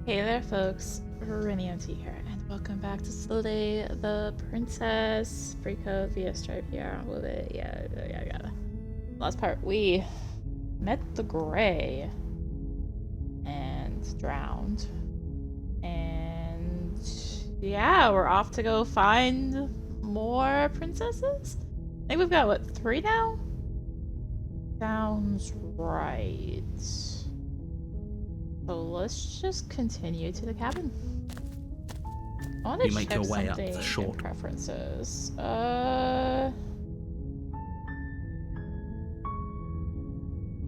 Hey there, folks. Rinimt here, and welcome back to Slowly the Princess. Free code via Stripe here on Woovit. Yeah. Last part, we met the Grey and drowned. And yeah, we're off to go find more princesses? I think we've got, what, 3 now? Sounds right. So let's just continue to the cabin. I want to You make check your way up something the in short. preferences.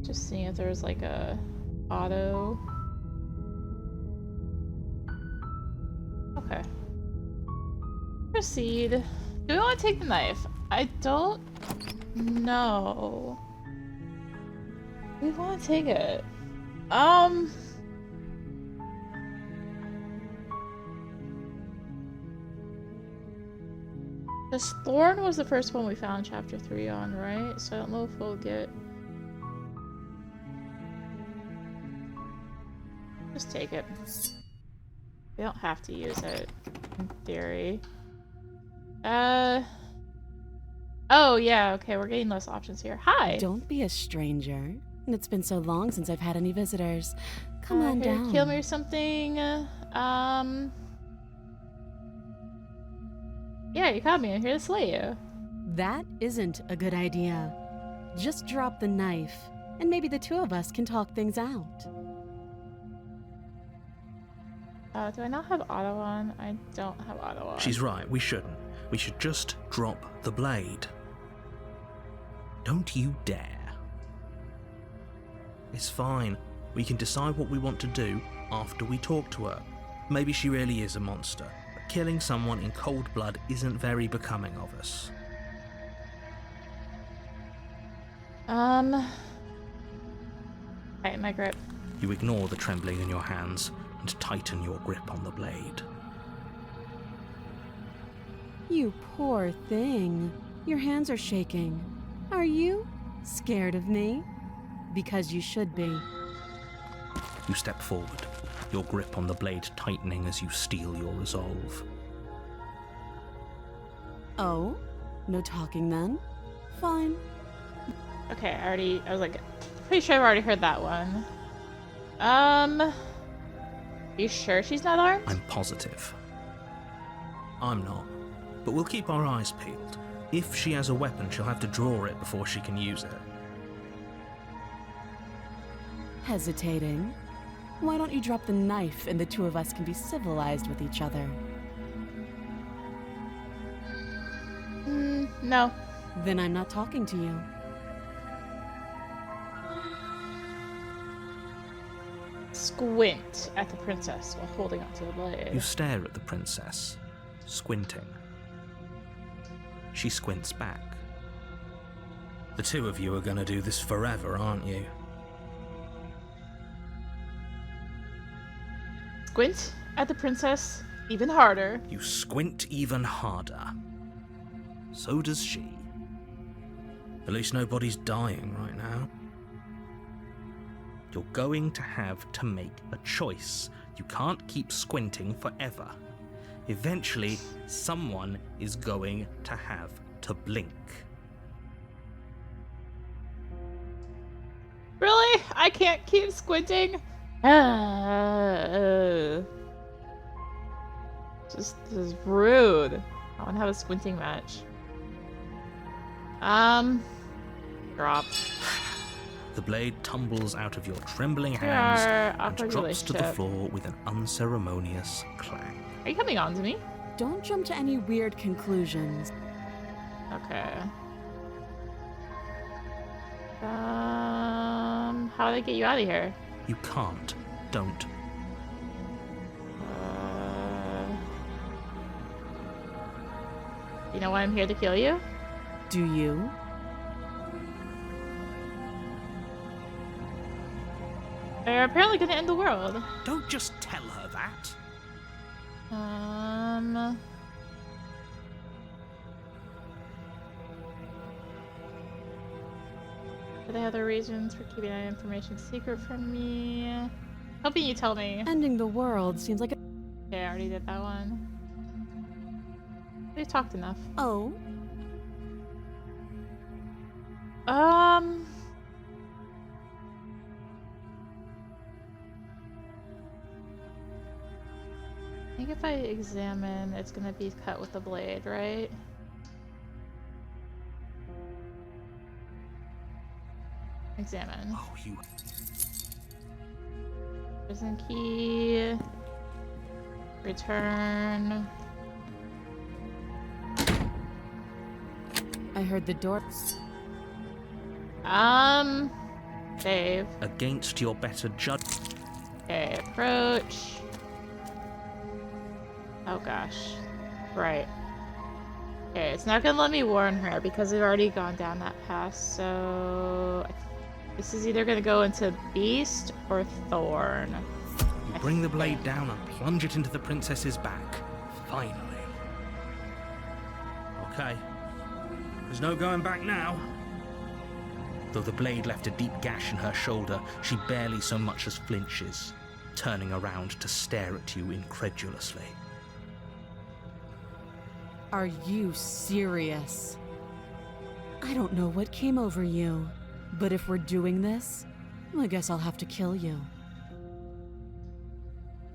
Just seeing if there's like a auto. Okay. Proceed. Do we want to take the knife? I don't know. We want to take it. This thorn was the first one we found chapter 3 on, right? So I don't know if we'll get... Just take it. We don't have to use it, in theory. Oh, yeah, okay, we're getting less options here. Hi! Don't be a stranger. It's been so long since I've had any visitors. Come on Here down. to kill me or something. Yeah, you caught me. I'm here to slay you. That isn't a good idea. Just drop the knife, and maybe the two of us can talk things out. Do I not have auto on? I don't have auto on. She's right, we shouldn't. We should just drop the blade. Don't you dare. It's fine. We can decide what we want to do after we talk to her. Maybe she really is a monster, but killing someone in cold blood isn't very becoming of us. Tighten my grip. You ignore the trembling in your hands and tighten your grip on the blade. You poor thing. Your hands are shaking. Are you scared of me? Because you should be. You step forward, your grip on the blade tightening as you steel your resolve. Oh? No talking then? Fine. Okay, I was like, pretty sure I've already heard that one. You sure she's not armed? I'm positive. I'm not, but we'll keep our eyes peeled. If she has a weapon, she'll have to draw it before she can use it. Hesitating? Why don't you drop the knife and the two of us can be civilized with each other? No. Then I'm not talking to you. Squint at the princess while holding onto the blade. You stare at the princess, squinting. She squints back. The two of you are gonna do this forever, aren't you? Squint at the princess even harder. You squint even harder. So does she. At least nobody's dying right now. You're going to have to make a choice. You can't keep squinting forever. Eventually, someone is going to have to blink. Really? I can't keep squinting? This is rude. I want to have a squinting match. Drop. The blade tumbles out of your trembling hands and Awkward drops to the relationship. floor with an unceremonious clang. Are you coming on to me? Don't jump to any weird conclusions. Okay. How do I get you out of here? You can't. Don't. You know why I'm here to kill you? Do you? They're apparently gonna end the world. Don't just tell her that. Are there other reasons for keeping that information secret from me? Hoping you tell me. Ending the world seems like a... Okay, I already did that one. We talked enough. Oh? I think if I examine, it's gonna be cut with the blade, right? Examine. Oh, you. Prison key. Return. I heard the door. Save. Against your better judge. Okay, approach. Oh gosh. Right. Okay, it's not gonna let me warn her because we've already gone down that path, so... This is either gonna go into Beast or Thorn. You bring the blade down and plunge it into the princess's back. Finally. Okay. There's no going back now. Though the blade left a deep gash in her shoulder, she barely so much as flinches, turning around to stare at you incredulously. Are you serious? I don't know what came over you, but if we're doing this, I guess I'll have to kill you.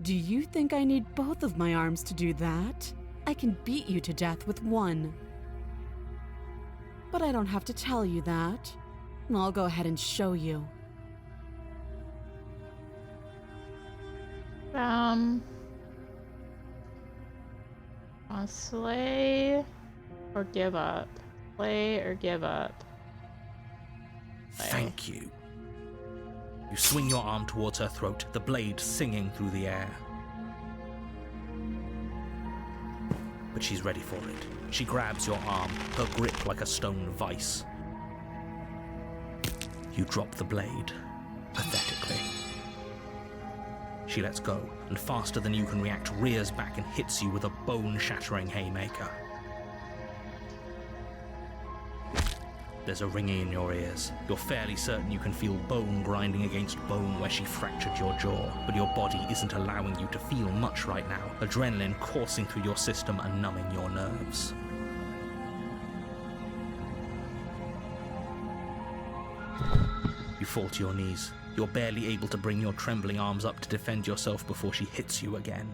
Do you think I need both of my arms to do that? I can beat you to death with one. But I don't have to tell you that. I'll go ahead and show you. Slay or give up? Slay or give up? Slay. Thank you. You swing your arm towards her throat, the blade singing through the air. But she's ready for it. She grabs your arm, her grip like a stone vice. You drop the blade, pathetically. She lets go, and faster than you can react, rears back and hits you with a bone-shattering haymaker. There's a ringing in your ears. You're fairly certain you can feel bone grinding against bone where she fractured your jaw, but your body isn't allowing you to feel much right now, adrenaline coursing through your system and numbing your nerves. You fall to your knees. You're barely able to bring your trembling arms up to defend yourself before she hits you again.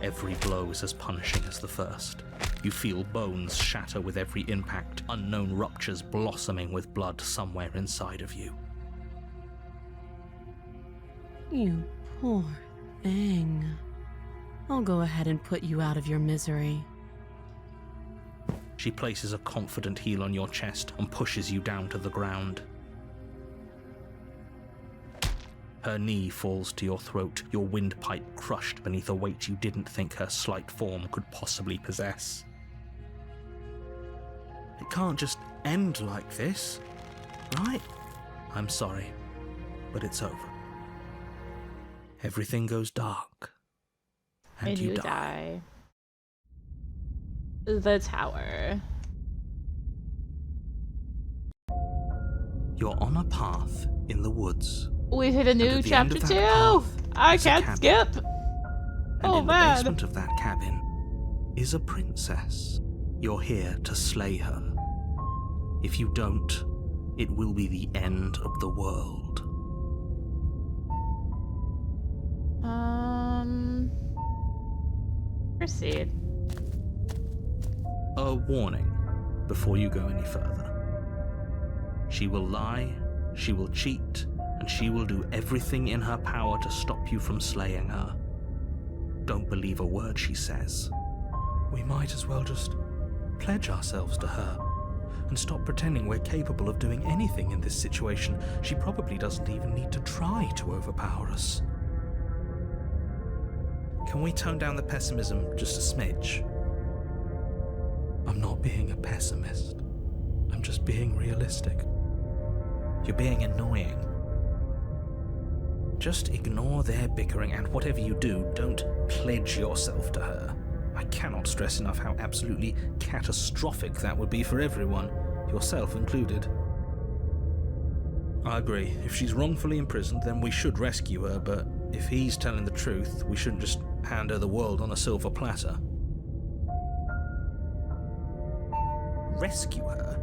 Every blow is as punishing as the first. You feel bones shatter with every impact, unknown ruptures blossoming with blood somewhere inside of you. You poor thing. I'll go ahead and put you out of your misery. She places a confident heel on your chest and pushes you down to the ground. Her knee falls to your throat, your windpipe crushed beneath a weight you didn't think her slight form could possibly possess. It can't just end like this, right? I'm sorry, but it's over. Everything goes dark, and you die. The tower. You're on a path in the woods. We hit a new chapter 2! I can't skip! And Oh in the man! basement of that cabin is a princess. You're here to slay her. If you don't, it will be the end of the world. Proceed. A warning before you go any further. She will lie, she will cheat, and she will do everything in her power to stop you from slaying her. Don't believe a word she says. We might as well just pledge ourselves to her and stop pretending we're capable of doing anything in this situation. She probably doesn't even need to try to overpower us. Can we tone down the pessimism just a smidge? I'm not being a pessimist. I'm just being realistic. You're being annoying. Just ignore their bickering, and whatever you do, don't pledge yourself to her. I cannot stress enough how absolutely catastrophic that would be for everyone, yourself included. I agree. If she's wrongfully imprisoned, then we should rescue her, but if he's telling the truth, we shouldn't just hand her the world on a silver platter. Rescue her?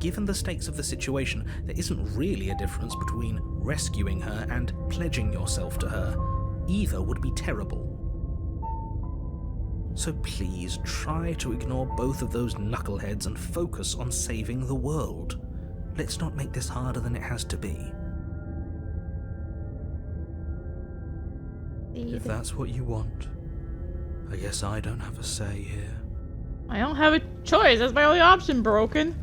Given the stakes of the situation, there isn't really a difference between rescuing her and pledging yourself to her. Either would be terrible. So please, try to ignore both of those knuckleheads and focus on saving the world. Let's not make this harder than it has to be. If that's what you want, I guess I don't have a say here. I don't have a choice. That's my only option, broken.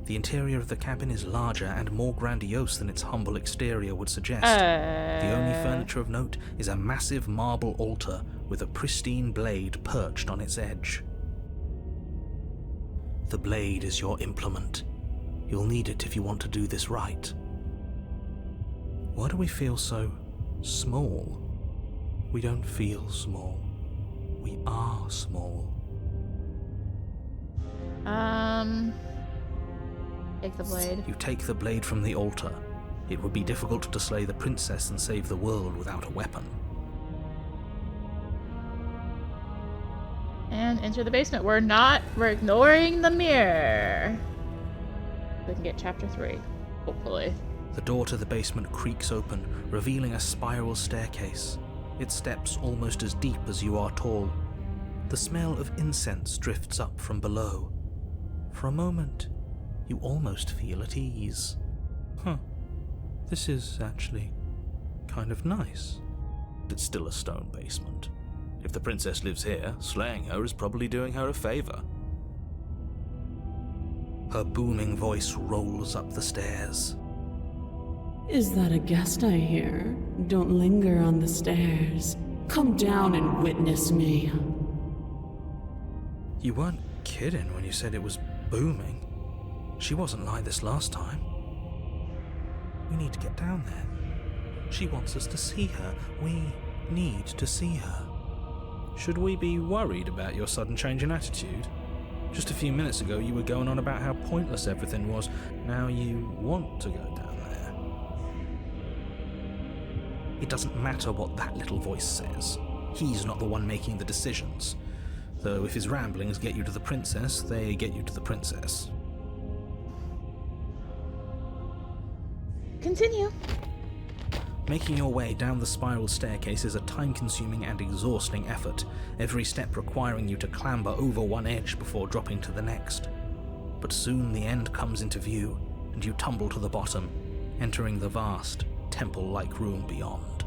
The interior of the cabin is larger and more grandiose than its humble exterior would suggest. The only furniture of note is a massive marble altar with a pristine blade perched on its edge. The blade is your implement. You'll need it if you want to do this right. Why do we feel so small? We don't feel small. We are small. Take the blade. You take the blade from the altar. It would be difficult to slay the princess and save the world without a weapon. And enter the basement. We're ignoring the mirror. We can get chapter 3, hopefully. The door to the basement creaks open, revealing a spiral staircase. Its steps almost as deep as you are tall. The smell of incense drifts up from below. For a moment, you almost feel at ease. This is actually kind of nice. It's still a stone basement. If the princess lives here, slaying her is probably doing her a favor. Her booming voice rolls up the stairs. Is that a guest I hear? Don't linger on the stairs. Come down and witness me. You weren't kidding when you said it was booming. She wasn't like this last time. We need to get down there. She wants us to see her. We need to see her. Should we be worried about your sudden change in attitude? Just a few minutes ago you were going on about how pointless everything was. Now you want to go down there. It doesn't matter what that little voice says. He's not the one making the decisions. Though if his ramblings get you to the princess, they get you to the princess. Continue. Making your way down the spiral staircase is a time-consuming and exhausting effort, every step requiring you to clamber over one edge before dropping to the next. But soon the end comes into view, and you tumble to the bottom, entering the vast, temple-like room beyond.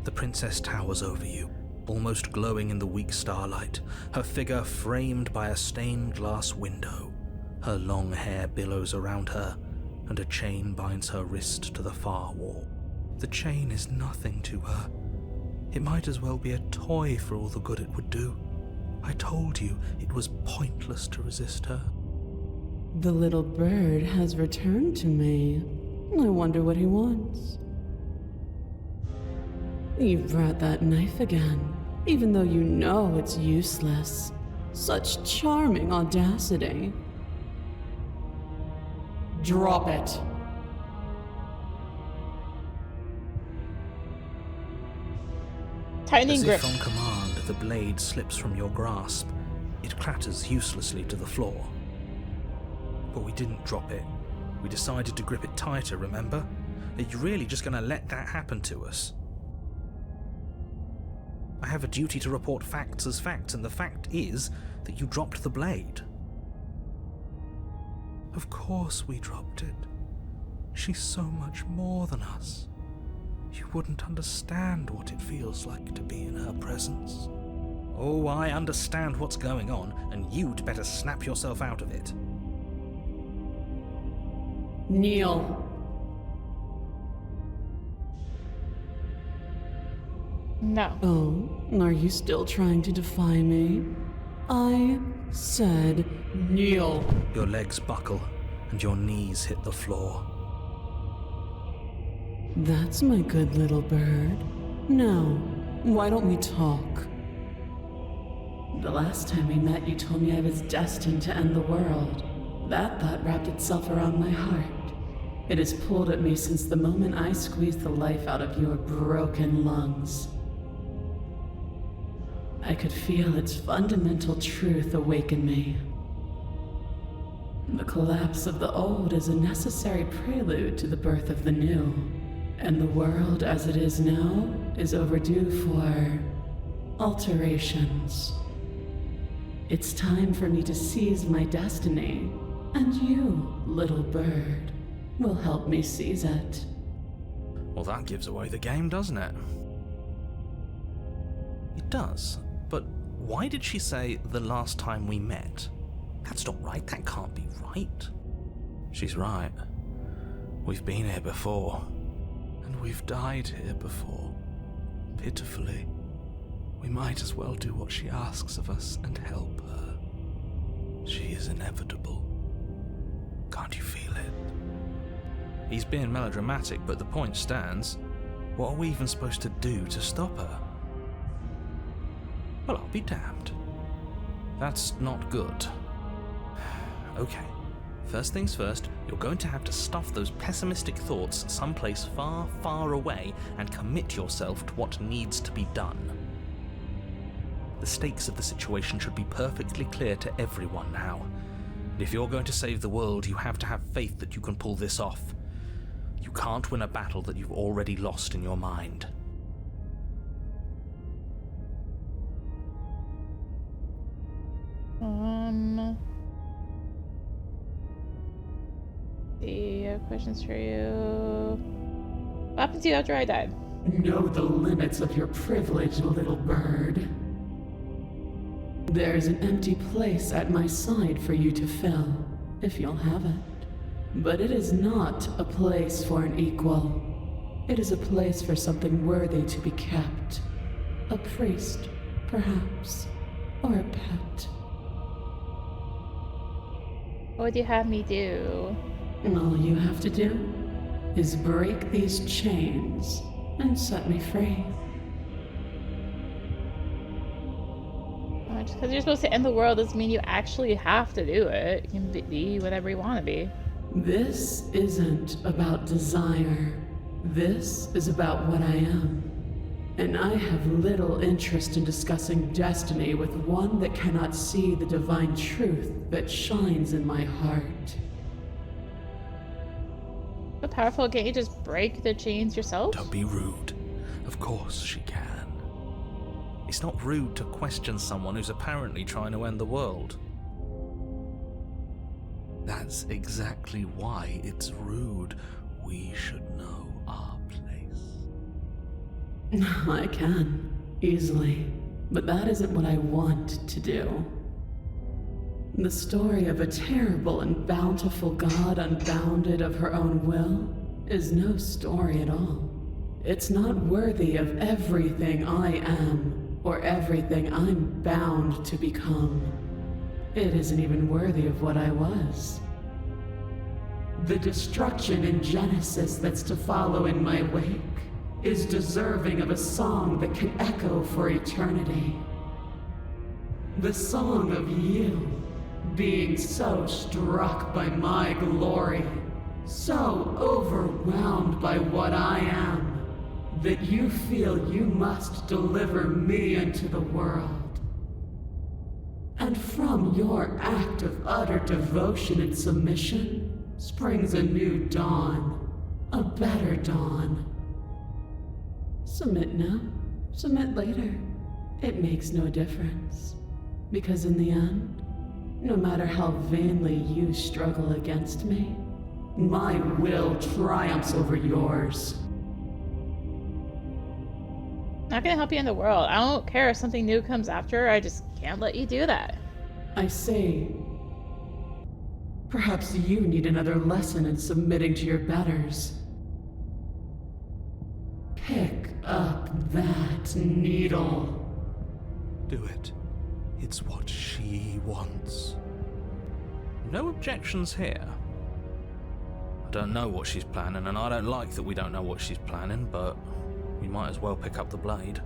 The princess towers over you, almost glowing in the weak starlight, her figure framed by a stained glass window. Her long hair billows around her, and a chain binds her wrist to the far wall. The chain is nothing to her. It might as well be a toy for all the good it would do. I told you it was pointless to resist her. The little bird has returned to me. I wonder what he wants. You brought that knife again, even though you know it's useless. Such charming audacity. Drop it. Tightening As grip. if on command, the blade slips from your grasp. It clatters uselessly to the floor. But we didn't drop it. We decided to grip it tighter, remember? Are you really just going to let that happen to us? I have a duty to report facts as facts, and the fact is that you dropped the blade. Of course we dropped it. She's so much more than us. You wouldn't understand what it feels like to be in her presence. Oh, I understand what's going on, and you'd better snap yourself out of it. Kneel. No. Oh, are you still trying to defy me? I said kneel. Your legs buckle, and your knees hit the floor. That's my good little bird. Now, why don't we talk? The last time we met, you told me I was destined to end the world. That thought wrapped itself around my heart. It has pulled at me since the moment I squeezed the life out of your broken lungs. I could feel its fundamental truth awaken me. The collapse of the old is a necessary prelude to the birth of the new, and the world as it is now is overdue for alterations. It's time for me to seize my destiny, and you, little bird, will help me seize it. Well, that gives away the game, doesn't it? It does, but why did she say the last time we met? That's not right, that can't be right. She's right. We've been here before, and we've died here before, pitifully. We might as well do what she asks of us and help her. She is inevitable. Can't you feel it? He's being melodramatic, but the point stands. What are we even supposed to do to stop her? Well, I'll be damned. That's not good. Okay, first things first, you're going to have to stuff those pessimistic thoughts someplace far, far away and commit yourself to what needs to be done. The stakes of the situation should be perfectly clear to everyone now. And if you're going to save the world, you have to have faith that you can pull this off. You can't win a battle that you've already lost in your mind. The questions for you. What happened to you after I died? Know the limits of your privilege, little bird. There's an empty place at my side for you to fill, if you'll have it. But it is not a place for an equal. It is a place for something worthy to be kept. A priest, perhaps, or a pet. What would you have me do? All you have to do is break these chains and set me free. Just because you're supposed to end the world doesn't mean you actually have to do it. You can be whatever you want to be. This isn't about desire. This is about what I am. And I have little interest in discussing destiny with one that cannot see the divine truth that shines in my heart. So powerful, can't you just break the chains yourself? Don't be rude. Of course she can. It's not rude to question someone who's apparently trying to end the world. That's exactly why it's rude. We should know our place. I can, easily. But that isn't what I want to do. The story of a terrible and bountiful God unbounded of her own will is no story at all. It's not worthy of everything I am, or everything I'm bound to become. It isn't even worthy of what I was. The destruction in Genesis that's to follow in my wake is deserving of a song that can echo for eternity. The song of you being so struck by my glory, so overwhelmed by what I am, that you feel you must deliver me into the world. And from your act of utter devotion and submission springs a new dawn, a better dawn. Submit now, submit later. It makes no difference. Because in the end, no matter how vainly you struggle against me, my will triumphs over yours. Not gonna help you in the world. I don't care if something new comes after, I just can't let you do that. I say, perhaps you need another lesson in submitting to your betters. Pick up that needle. Do it. It's what she wants. No objections here. I don't know what she's planning, and I don't like that we don't know what she's planning, but we might as well pick up the blade.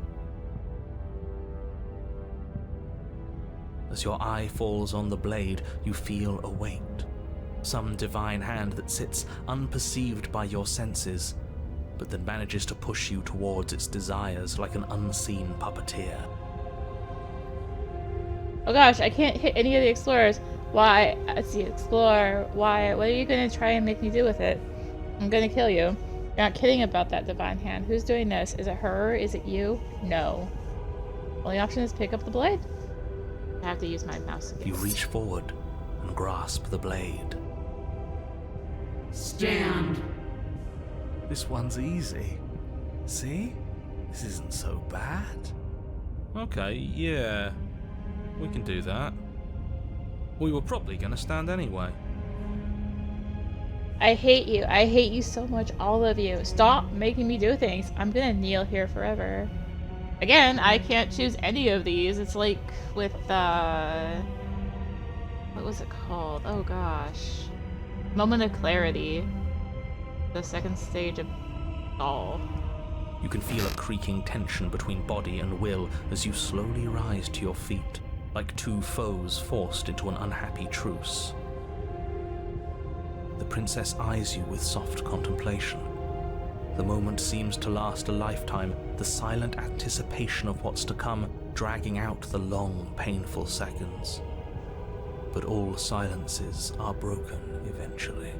As your eye falls on the blade, you feel a weight. Some divine hand that sits unperceived by your senses, but that manages to push you towards its desires like an unseen puppeteer. Oh gosh, I can't hit any of the explorers. Why? Let's see, explore. Why? What are you gonna try and make me do with it? I'm gonna kill you. You're not kidding about that divine hand. Who's doing this? Is it her? Is it you? No. Only option is pick up the blade. I have to use my mouse again. You reach forward and grasp the blade. Stand. This one's easy. See? This isn't so bad. Okay, yeah. We can do that. We were probably gonna stand anyway. I hate you. I hate you so much, all of you. Stop making me do things. I'm gonna kneel here forever. Again, I can't choose any of these. It's like with, what was it called? Oh gosh. Moment of Clarity. The second stage of All. You can feel a creaking tension between body and will as you slowly rise to your feet, like two foes forced into an unhappy truce. The princess eyes you with soft contemplation. The moment seems to last a lifetime, the silent anticipation of what's to come dragging out the long, painful seconds. But all silences are broken eventually.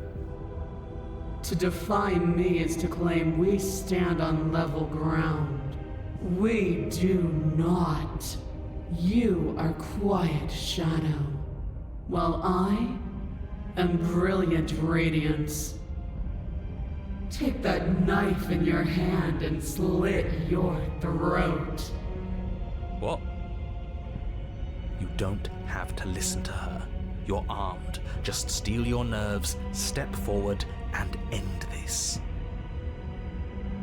To define me is to claim we stand on level ground. We do not. You are quiet shadow, while I am brilliant radiance. Take that knife in your hand and slit your throat. What? You don't have to listen to her. You're armed. Just steel your nerves, step forward, and end this.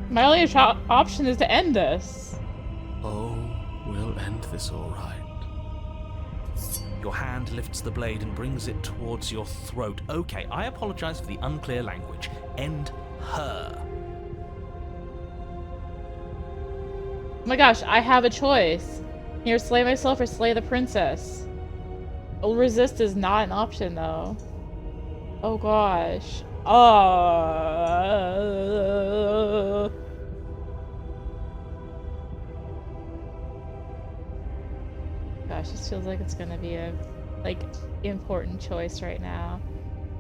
My only option is to end this. Oh, we'll end this all right. Your hand lifts the blade and brings it towards your throat. Okay, I apologize for the unclear language. End her. Oh my gosh, I have a choice. Either slay myself or slay the princess. Oh, resist is not an option though. Oh gosh. Oh. Gosh, this feels like it's gonna be a, important choice right now.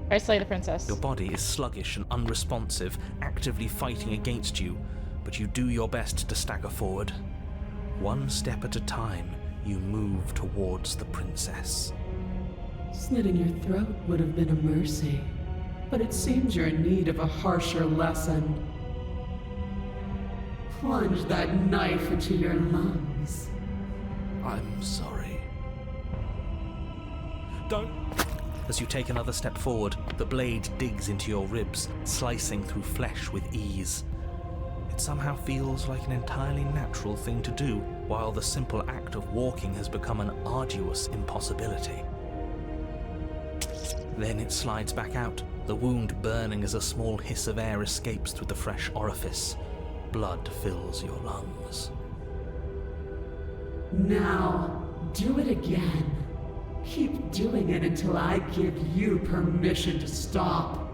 Alright, slay the princess. Your body is sluggish and unresponsive, actively fighting against you, but you do your best to stagger forward. One step at a time, you move towards the princess. Slitting your throat would have been a mercy, but it seems you're in need of a harsher lesson. Plunge that knife into your lungs. I'm sorry. Don't! As you take another step forward, the blade digs into your ribs, slicing through flesh with ease. It somehow feels like an entirely natural thing to do, while the simple act of walking has become an arduous impossibility. Then it slides back out, the wound burning as a small hiss of air escapes through the fresh orifice. Blood fills your lungs. Now, do it again. Keep doing it until I give you permission to stop.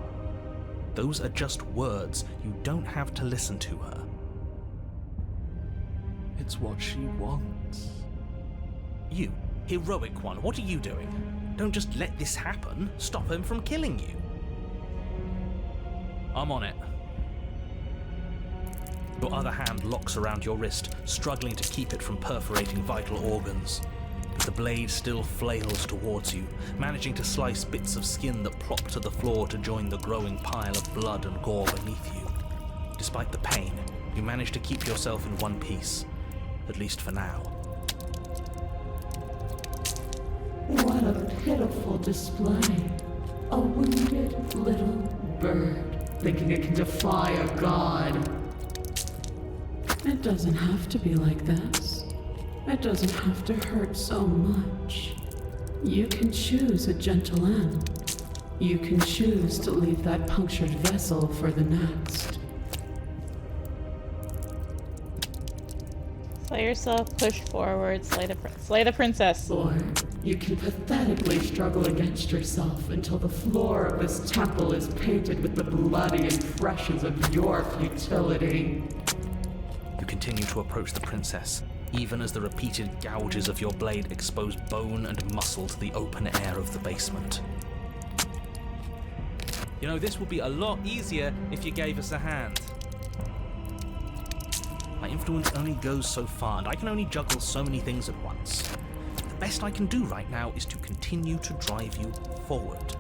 Those are just words. You don't have to listen to her. It's what she wants. You, heroic one, what are you doing? Don't just let this happen. Stop him from killing you. I'm on it. Your other hand locks around your wrist, struggling to keep it from perforating vital organs. But the blade still flails towards you, managing to slice bits of skin that plop to the floor to join the growing pile of blood and gore beneath you. Despite the pain, you manage to keep yourself in one piece, at least for now. What a pitiful display. A wounded little bird, thinking it can defy a god. It doesn't have to be like this. It doesn't have to hurt so much. You can choose a gentle end. You can choose to leave that punctured vessel for the next. Slay yourself, push forward, slay the princess. Or You can pathetically struggle against yourself until the floor of this temple is painted with the bloody impressions of your futility. You continue to approach the princess, even as the repeated gouges of your blade expose bone and muscle to the open air of the basement. You know, this would be a lot easier if you gave us a hand. My influence only goes so far, and I can only juggle so many things at once. The best I can do right now is to continue to drive you forward.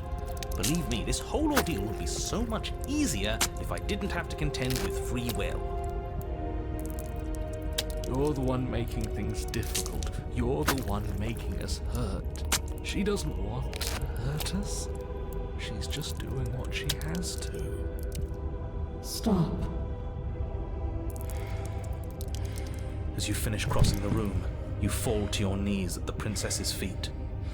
Believe me, this whole ordeal would be so much easier if I didn't have to contend with free will. You're the one making things difficult. You're the one making us hurt. She doesn't want to hurt us. She's just doing what she has to. Stop. As you finish crossing the room, you fall to your knees at the princess's feet,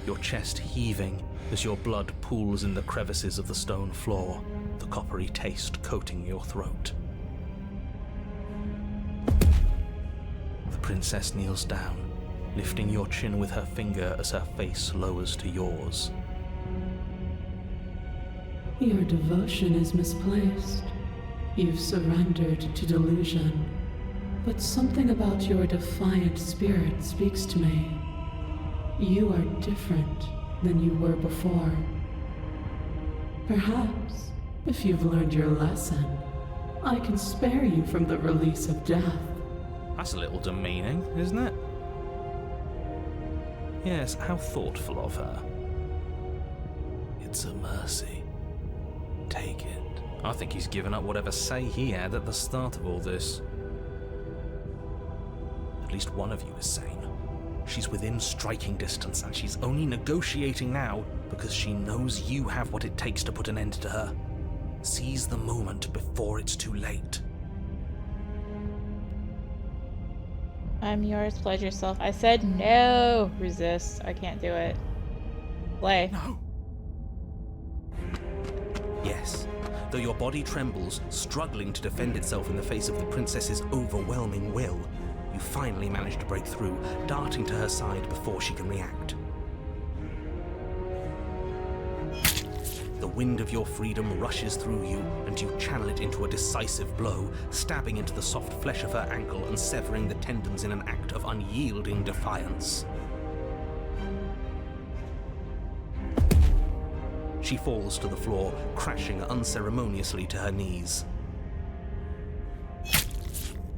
your chest heaving as your blood pools in the crevices of the stone floor, the coppery taste coating your throat. The princess kneels down, lifting your chin with her finger as her face lowers to yours. Your devotion is misplaced. You've surrendered to delusion. But something about your defiant spirit speaks to me. You are different than you were before. Perhaps, if you've learned your lesson, I can spare you from the release of death. That's a little demeaning, isn't it? Yes, how thoughtful of her. It's a mercy. Take it. I think he's given up whatever say he had at the start of all this. At least one of you is sane. She's within striking distance, and she's only negotiating now because she knows you have what it takes to put an end to her. Seize the moment before it's too late. I'm yours, pledge yourself. I said no! Resist. I can't do it. Play. No. Yes. Though your body trembles, struggling to defend itself in the face of the princess's overwhelming will, you finally manage to break through, darting to her side before she can react. The wind of your freedom rushes through you, and you channel it into a decisive blow, stabbing into the soft flesh of her ankle and severing the tendons in an act of unyielding defiance. She falls to the floor, crashing unceremoniously to her knees.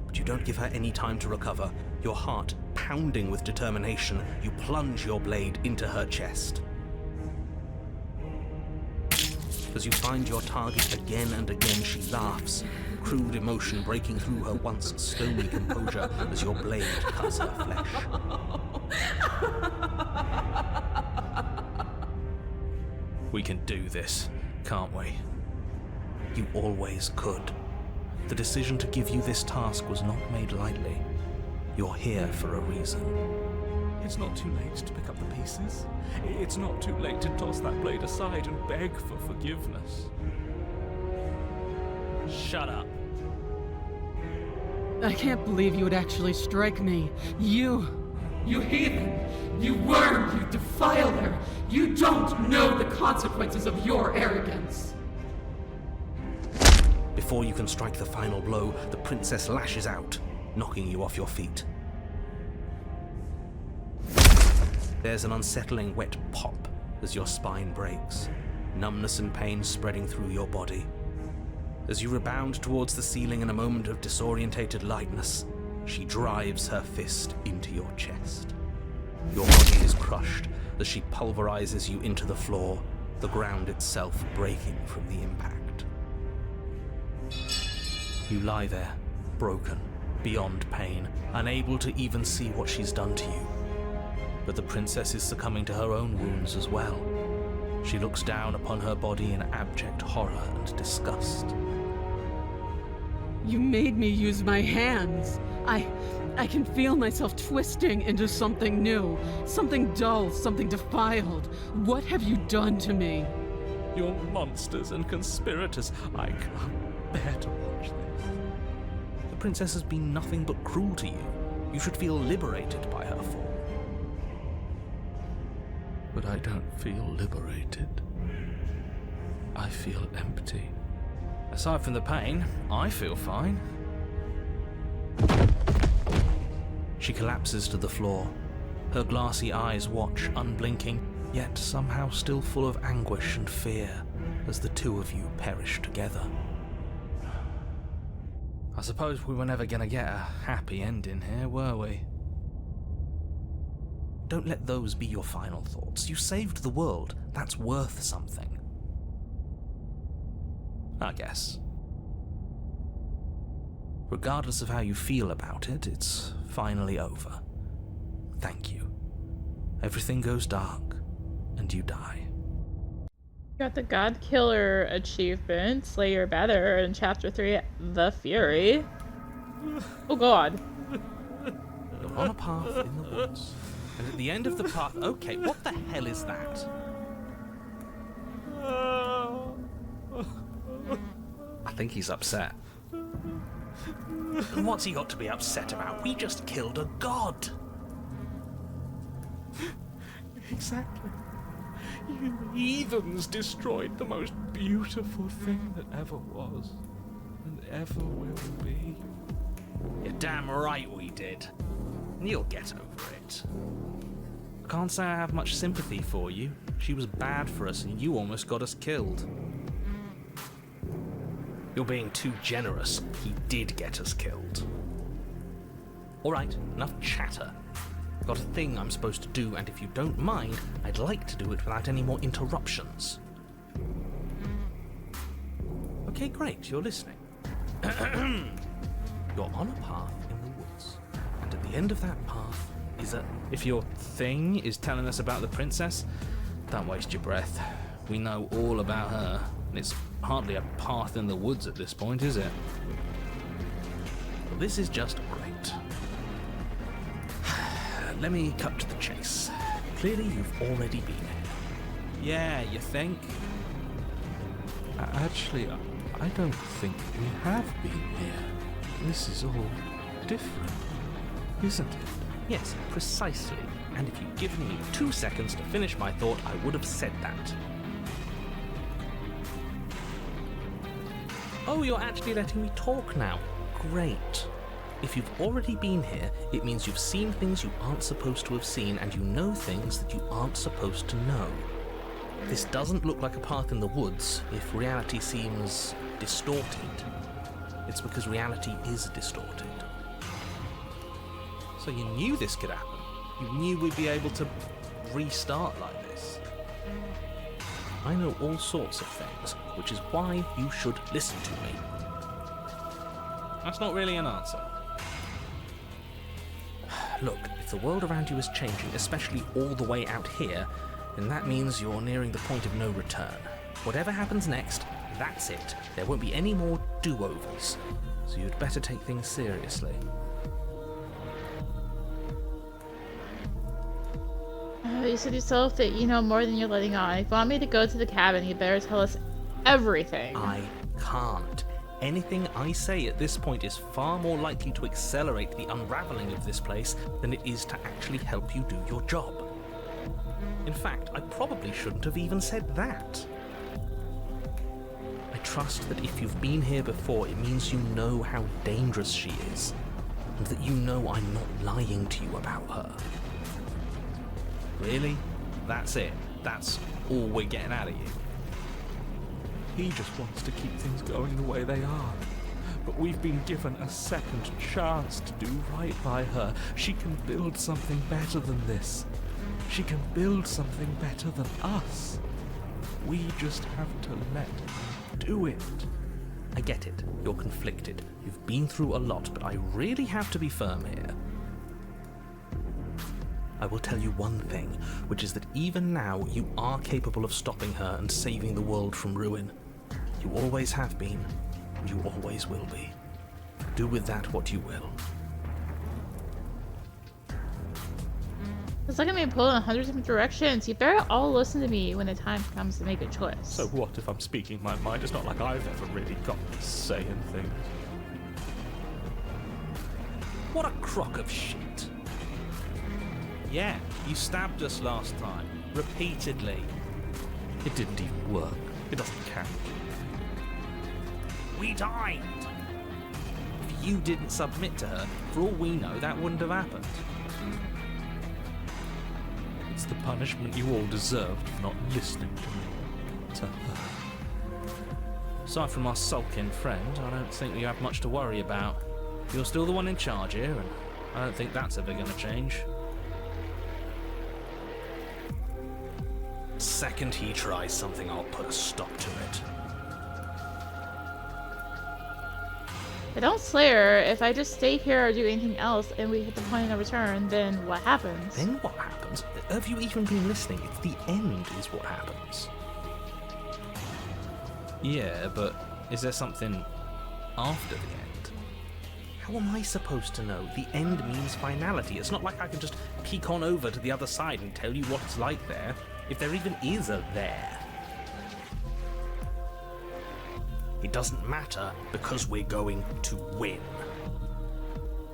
But you don't give her any time to recover. Your heart pounding with determination, you plunge your blade into her chest. As you find your target again and again, she laughs, crude emotion breaking through her once stony composure as your blade cuts her flesh. We can do this, can't we? You always could. The decision to give you this task was not made lightly. You're here for a reason. It's not too late to pick up the pieces. It's not too late to toss that blade aside and beg for forgiveness. Shut up. I can't believe you would actually strike me. You heathen! You worm! You defiler! You don't know the consequences of your arrogance! Before you can strike the final blow, the princess lashes out, knocking you off your feet. There's an unsettling wet pop as your spine breaks, numbness and pain spreading through your body. As you rebound towards the ceiling in a moment of disorientated lightness, she drives her fist into your chest. Your body is crushed as she pulverizes you into the floor, the ground itself breaking from the impact. You lie there, broken, beyond pain, unable to even see what she's done to you. But the princess is succumbing to her own wounds as well. She looks down upon her body in abject horror and disgust. You made me use my hands. I can feel myself twisting into something new, something dull, something defiled. What have you done to me? You're monsters and conspirators. I can't bear to watch this. The princess has been nothing but cruel to you. You should feel liberated by her fall. but I don't feel liberated. I feel empty. Aside from the pain, I feel fine. She collapses to the floor. Her glassy eyes watch, unblinking, yet somehow still full of anguish and fear as the two of you perish together. I suppose we were never gonna get a happy ending here, were we? Don't let those be your final thoughts. You saved the world. That's worth something. I guess. Regardless of how you feel about it, it's finally over. Thank you. Everything goes dark, and you die. Got the God Killer achievement, Slayer Better, in Chapter 3, The Fury. Oh god. You're on a path in the woods, and at the end of the path... Okay, what the hell is that? I think he's upset. And what's he got to be upset about? We just killed a god. Exactly. You heathens destroyed the most beautiful thing that ever was, and ever will be. You're damn right we did. And you'll get over it. I can't say I have much sympathy for you. She was bad for us and you almost got us killed. You're being too generous. He did get us killed. Alright, enough chatter. I've got a thing I'm supposed to do, and if you don't mind, I'd like to do it without any more interruptions. Okay, great, you're listening. You're on a path in the woods, and at the end of that path is a... If your thing is telling us about the princess, don't waste your breath. We know all about her, and it's hardly a path in the woods at this point, is it? Well, this is just great. Let me cut to the chase. Clearly you've already been here. Yeah, you think? Actually, I don't think we have been here. This is all different, isn't it? Yes, precisely. And if you'd given me 2 seconds to finish my thought, I would have said that. Oh, you're actually letting me talk now. Great. If you've already been here, it means you've seen things you aren't supposed to have seen, and you know things that you aren't supposed to know. This doesn't look like a path in the woods if reality seems distorted. It's because reality is distorted. So you knew this could happen. You knew we'd be able to restart like this. I know all sorts of things, which is why you should listen to me. That's not really an answer. Look, if the world around you is changing, especially all the way out here, then that means you're nearing the point of no return. Whatever happens next, that's it. There won't be any more do-overs. So you'd better take things seriously. You said yourself that you know more than you're letting on. If you want me to go to the cabin, you better tell us everything. I can't. Anything I say at this point is far more likely to accelerate the unraveling of this place than it is to actually help you do your job. In fact, I probably shouldn't have even said that. I trust that if you've been here before, it means you know how dangerous she is, and that you know I'm not lying to you about her. Really? That's it? That's all we're getting out of you? He just wants to keep things going the way they are. But we've been given a second chance to do right by her. She can build something better than this. She can build something better than us. We just have to let her do it. I get it. You're conflicted. You've been through a lot, but I really have to be firm here. I will tell you one thing, which is that even now you are capable of stopping her and saving the world from ruin. You always have been, and you always will be. Do with that what you will. It's like I'm being pulled in 100 different directions. You better all listen to me when the time comes to make a choice. So what if I'm speaking my mind? It's not like I've ever really got to say anything. What a crock of shit. Yeah, you stabbed us last time. repeatedly. It didn't even work. It doesn't count. We died. If you didn't submit to her, for all we know, that wouldn't have happened. It's the punishment you all deserved for not listening to me. To her. Aside from our sulking friend, I don't think we have much to worry about. You're still the one in charge here, and I don't think that's ever going to change. Second he tries something, I'll put a stop to it. I don't slay her. If I just stay here or do anything else and we hit the point of no return, then what happens? Then what happens? Have you even been listening? It's the end is what happens. Yeah, but is there something after the end? How am I supposed to know? The end means finality. It's not like I can just peek on over to the other side and tell you what it's like there, if there even is a there. It doesn't matter because we're going to win.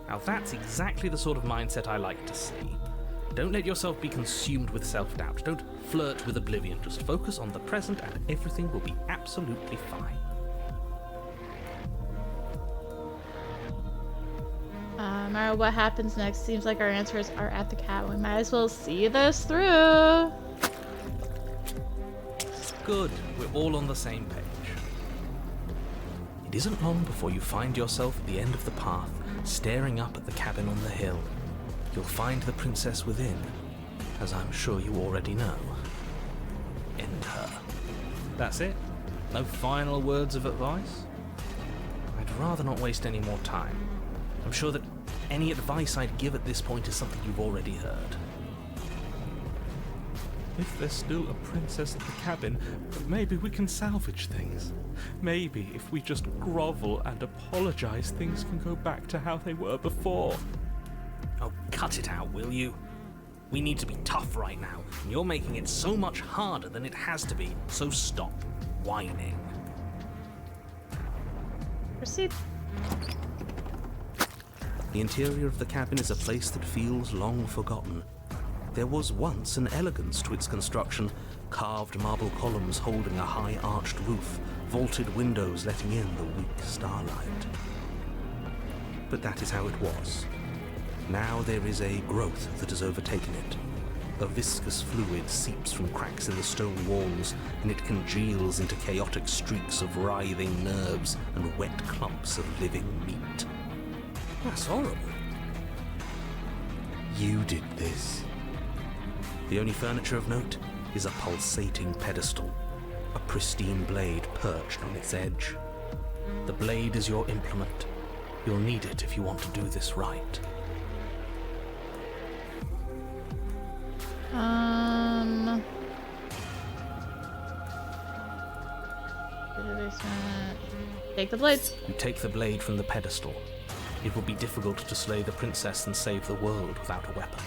Now that's exactly the sort of mindset I like to see. Don't let yourself be consumed with self-doubt. Don't flirt with oblivion. Just focus on the present and everything will be absolutely fine. No matter what happens next, seems like our answers are at the cat. We might as well see this through. Good. We're all on the same page. It isn't long before you find yourself at the end of the path, staring up at the cabin on the hill. You'll find the princess within, as I'm sure you already know. End her. That's it? No final words of advice? I'd rather not waste any more time. I'm sure that any advice I'd give at this point is something you've already heard. If there's still a princess at the cabin, maybe we can salvage things. Maybe if we just grovel and apologize, things can go back to how they were before. Oh, cut it out, will you? We need to be tough right now, and you're making it so much harder than it has to be, so stop whining. Proceed. The interior of the cabin is a place that feels long forgotten. There was once an elegance to its construction, carved marble columns holding a high arched roof, vaulted windows letting in the weak starlight. But that is how it was. Now there is a growth that has overtaken it. A viscous fluid seeps from cracks in the stone walls, and it congeals into chaotic streaks of writhing nerves and wet clumps of living meat. That's horrible. You did this. The only furniture of note is a pulsating pedestal, a pristine blade perched on its edge. The blade is your implement. You'll need it if you want to do this right. Take the blades. You take the blade from the pedestal. It will be difficult to slay the princess and save the world without a weapon.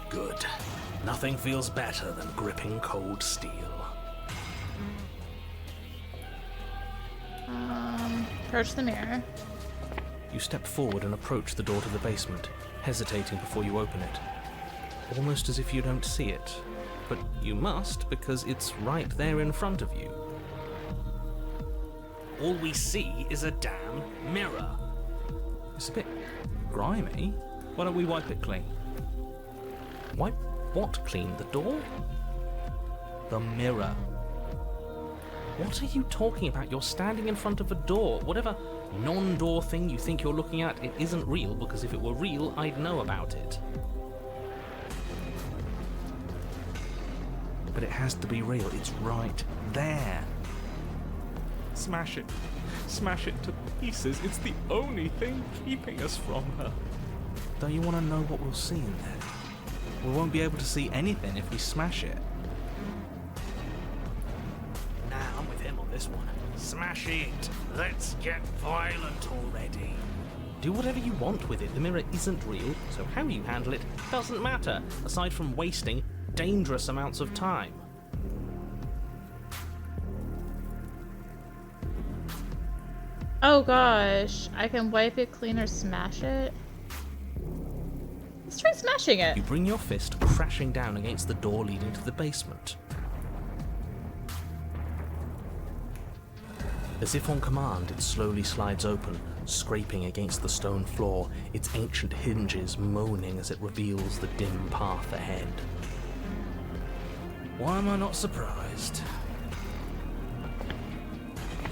Good. Nothing feels better than gripping cold steel. Approach the mirror. You step forward and approach the door to the basement, hesitating before you open it. Almost as if you don't see it. But you must, because it's right there in front of you. All we see is a damn mirror. It's a bit grimy. Why don't we wipe it clean? Wipe what clean? The door? The mirror. What are you talking about? You're standing in front of a door. Whatever non-door thing you think you're looking at, it isn't real, because if it were real, I'd know about it. But it has to be real. It's right there. Smash it. Smash it to pieces. It's the only thing keeping us from her. Don't you want to know what we'll see in there? We won't be able to see anything if we smash it. Nah, I'm with him on this one. Smash it. Let's get violent already. Do whatever you want with it. The mirror isn't real, so how you handle it doesn't matter, aside from wasting dangerous amounts of time. Oh gosh, I can wipe it clean or smash it? Let's try smashing it. You bring your fist crashing down against the door leading to the basement. As if on command, it slowly slides open, scraping against the stone floor, its ancient hinges moaning as it reveals the dim path ahead. Why am I not surprised?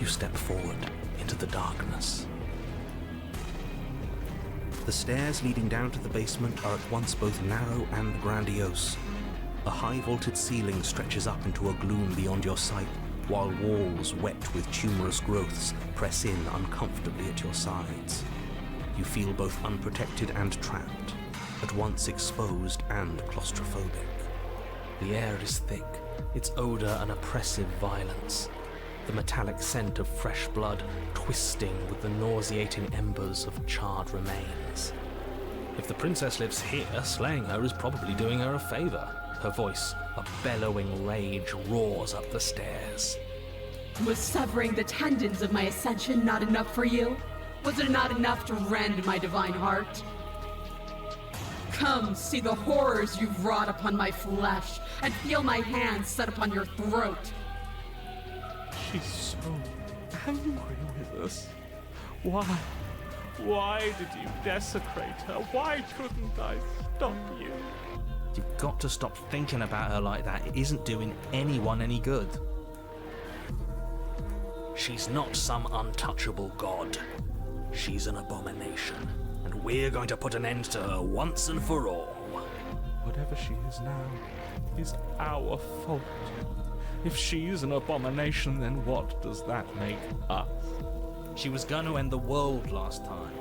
You step forward into the darkness. The stairs leading down to the basement are at once both narrow and grandiose. A high-vaulted ceiling stretches up into a gloom beyond your sight, while walls wet with tumorous growths press in uncomfortably at your sides. You feel both unprotected and trapped, at once exposed and claustrophobic. The air is thick, its odor an oppressive violence, the metallic scent of fresh blood twisting with the nauseating embers of charred remains. If the princess lives here, slaying her is probably doing her a favor. Her voice, a bellowing rage, roars up the stairs. Was severing the tendons of my ascension not enough for you? Was it not enough to rend my divine heart? Come, see the horrors you've wrought upon my flesh, and feel my hands set upon your throat. She's so angry with us. Why? Why did you desecrate her? Why couldn't I stop you? You've got to stop thinking about her like that. It isn't doing anyone any good. She's not some untouchable god. She's an abomination, and we're going to put an end to her once and for all. Whatever she is now is our fault. If she's an abomination, then what does that make us? She was going to end the world last time.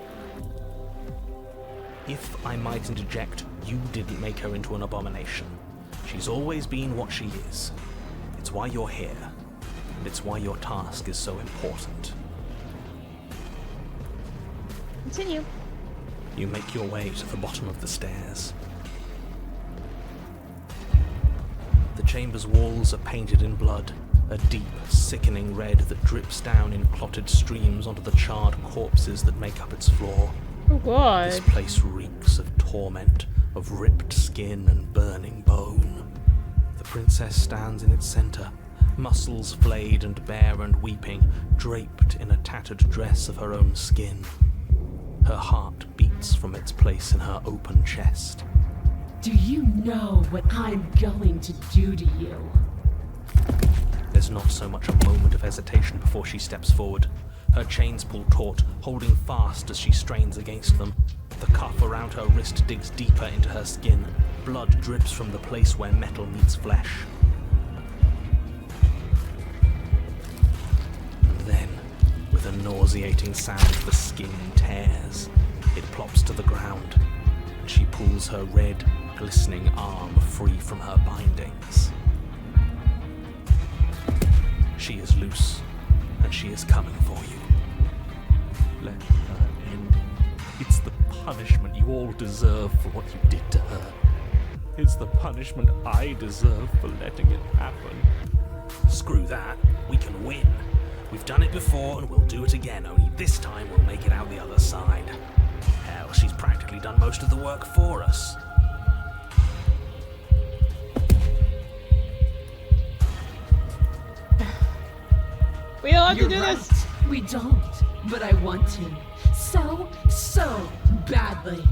If I might interject, you didn't make her into an abomination. She's always been what she is. It's why you're here, and it's why your task is so important. Continue. You make your way to the bottom of the stairs. The chamber's walls are painted in blood, a deep, sickening red that drips down in clotted streams onto the charred corpses that make up its floor. Oh god. This place reeks of torment, of ripped skin and burning bone. The princess stands in its center, muscles flayed and bare and weeping, draped in a tattered dress of her own skin. Her heart beats from its place in her open chest. Do you know what I'm going to do to you? There's not so much a moment of hesitation before she steps forward. Her chains pull taut, holding fast as she strains against them. The cuff around her wrist digs deeper into her skin. Blood drips from the place where metal meets flesh. And then, with a nauseating sound, the skin tears. It plops to the ground, and she pulls her red, glistening arm free from her bindings. She is loose, and she is coming for you. Let her end. It's the punishment you all deserve for what you did to her. It's the punishment I deserve for letting it happen. Screw that. We can win. We've done it before and we'll do it again, only this time we'll make it out the other side. Hell, she's practically done most of the work for us. We don't have You're to do right. this. We don't, but I want to. So badly.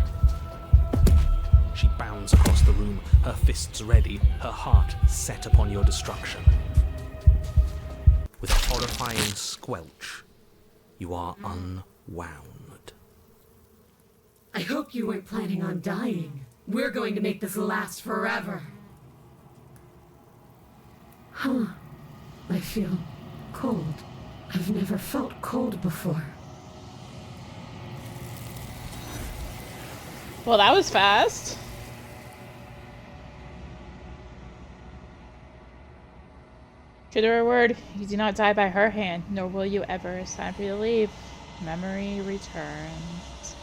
She bounds across the room, her fists ready, her heart set upon your destruction. With a horrifying squelch, you are unwound. I hope you weren't planning on dying. We're going to make this last forever. Huh. I feel cold. I've never felt cold before. Well, that was fast. True to her word, you do not die by her hand, nor will you ever. It's time for you to leave. Memory returns.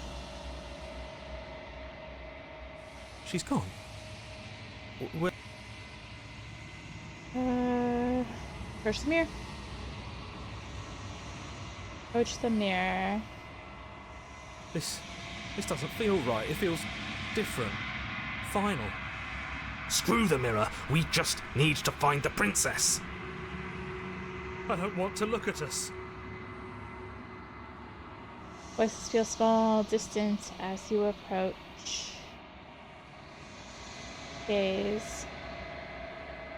She's gone. Where? Approach the mirror. Approach the mirror. This doesn't feel right. It feels different. final. Screw the mirror. We just need to find the princess. I don't want to look at us. Voices feel small, distant as you approach. Gaze.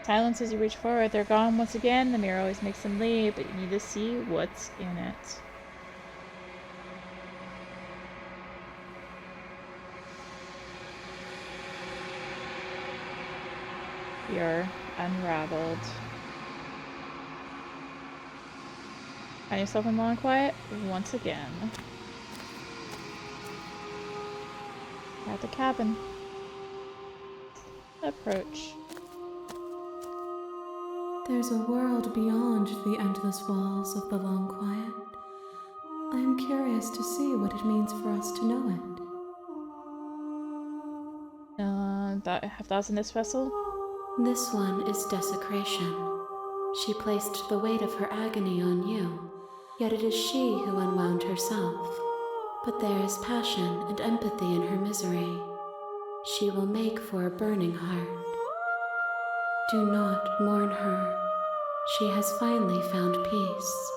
Silence as you reach forward. They're gone once again. The mirror always makes them leave, but you need to see what's in it. You're unraveled. Find yourself in long quiet once again. At the cabin. Approach. There's a world beyond the endless walls of the long quiet. I am curious to see what it means for us to know it. Have thoughts in this vessel? This one is desecration. She placed the weight of her agony on you, yet it is she who unwound herself. But there is passion and empathy in her misery. She will make for a burning heart. Do not mourn her. She has finally found peace.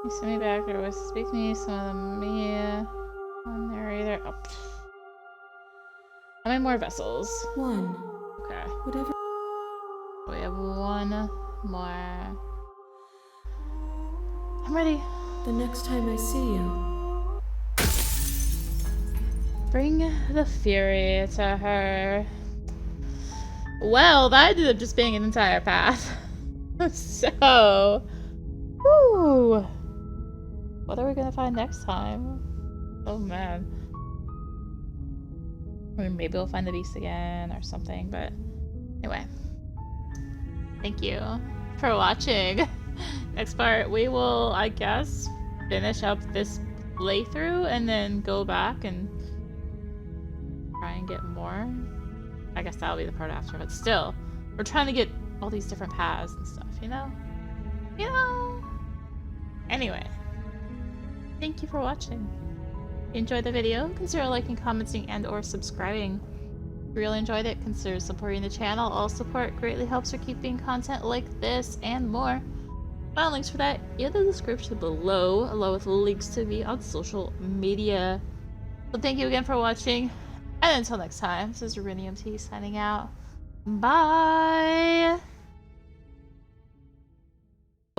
You send me back, there was speak to me, some of them me. On there either. Oh. How many more vessels? One. Okay. Whatever. We have one more. I'm ready. The next time I see you. Bring the fury to her. Well, that ended up just being an entire path. So, whew. What are we gonna find next time? Oh man. Or maybe we'll find the beast again or something, but anyway. Thank you for watching. Next part, we will, I guess, finish up this playthrough and then go back and try and get more. I guess that'll be the part after, but still, we're trying to get all these different paths and stuff, you know? You know? Anyway, thank you for watching. If you enjoyed the video, consider liking, commenting, and or subscribing. If you really enjoyed it, consider supporting the channel. All support greatly helps for keeping content like this and more. Find links for that in the description below, along with links to me on social media. So thank you again for watching, and until next time, this is rinimt signing out. Bye!